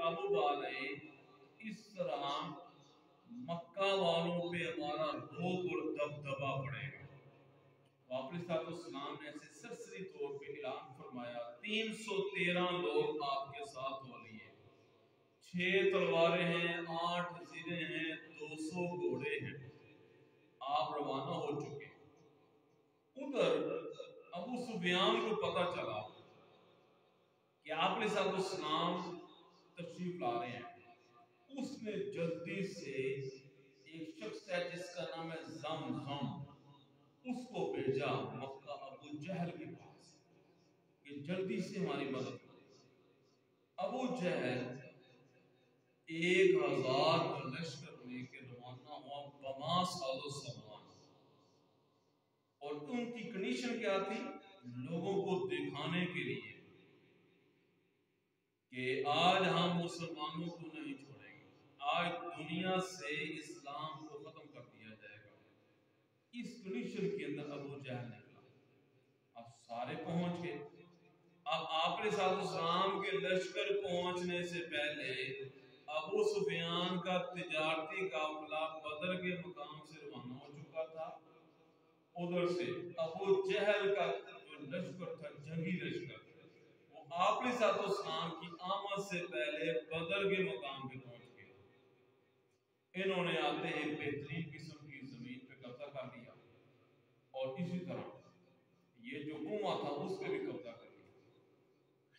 قابو پا لیں اس طرح مکہ والوں پہ ہمارا روب اور دبدبا پڑے گا۔ آپ علیہ السلام نے ایسے سرسری طور پہ اعلان فرمایا 313 لوگ آپ کے ساتھ ہو لیے، 6 تلواریں ہیں، 8 زرے ہیں، 200 گھوڑے ہیں، آپ روانہ ہو چکے۔ ادھر ابو سفیان کو پتا چلا کہ آپ علیہ السلام تشریف لا رہے ہیں۔ اس نے جلدی سے ایک شخص ہے جس کا نام ہے زمزم، اس کو بھیجا مکہ ابو جہل کے پاس کہ جلدی سے ہماری مدد کرے۔ ابو جہل 1000 کا لشکر لے کے روانہ ہوا بما ساز و سامان، اور ان کی کنڈیشن کیا تھی؟ لوگوں کو دکھانے کے لیے کہ آج ہم مسلمانوں کو نہیں چھوڑیں گے، آج دنیا سے اسلام کو ختم کر دیا جائے گا۔ اس کنڈیشن کے اندر ابو جہل نکلا۔ اب سارے پہنچ گئے۔ اب آپ علیہ السلام کے لشکر پہنچنے سے پہلے ابو سفیان کا تجارتی قافلہ بدر کے مقام سے روانہ ہو چکا تھا۔ ادھر سے ابو جہل کا جو لشکر تھا، جنگی لشکر، وہ آپ علیہ السلام کی آمد سے پہلے بدر کے مقام پہ پہنچ گئے۔ انہوں نے آتے ہی بہترین قسم کی زمین پہ قبضہ کر لیا، اور اسی طرح یہ جو کنواں تھا اس پہ بھی قبضہ کر لیا۔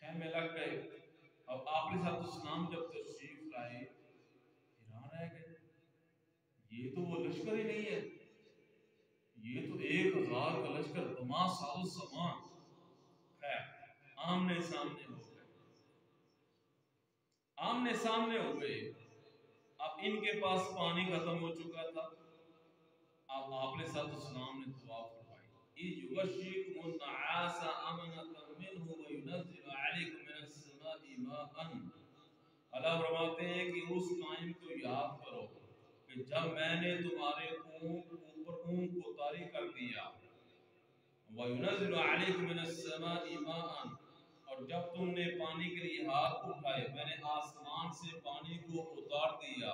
خیمے لگ گئے۔ اب آپ علیہ السلام جب تشریف لائے، حیران رہ گئے، یہ تو وہ لشکر ہی نہیں ہے، یہ تو 1000 کا لشکر بما ساز و سامان۔ خیر، آمنے سامنے ہو گئے، آمنے سامنے ہو گئے۔ اب ان کے پاس پانی ختم ہو چکا تھا۔ اب آپ علیہ السلام نے دعا فرمائی، یغشیکم النعاس امنۃ منہ وینزل علیکم من السماء ماء۔ اللہ فرماتے ہیں کہ اس ٹائم کو یاد کرو کہ جب میں نے تمہارے اوپر اونگ کو طاری کر دیا، وینزل علیکم من السماء ماء، اور جب تم نے پانی کے لیے ہاتھ اٹھائے میں نے آسمان سے پانی کو اتار دیا،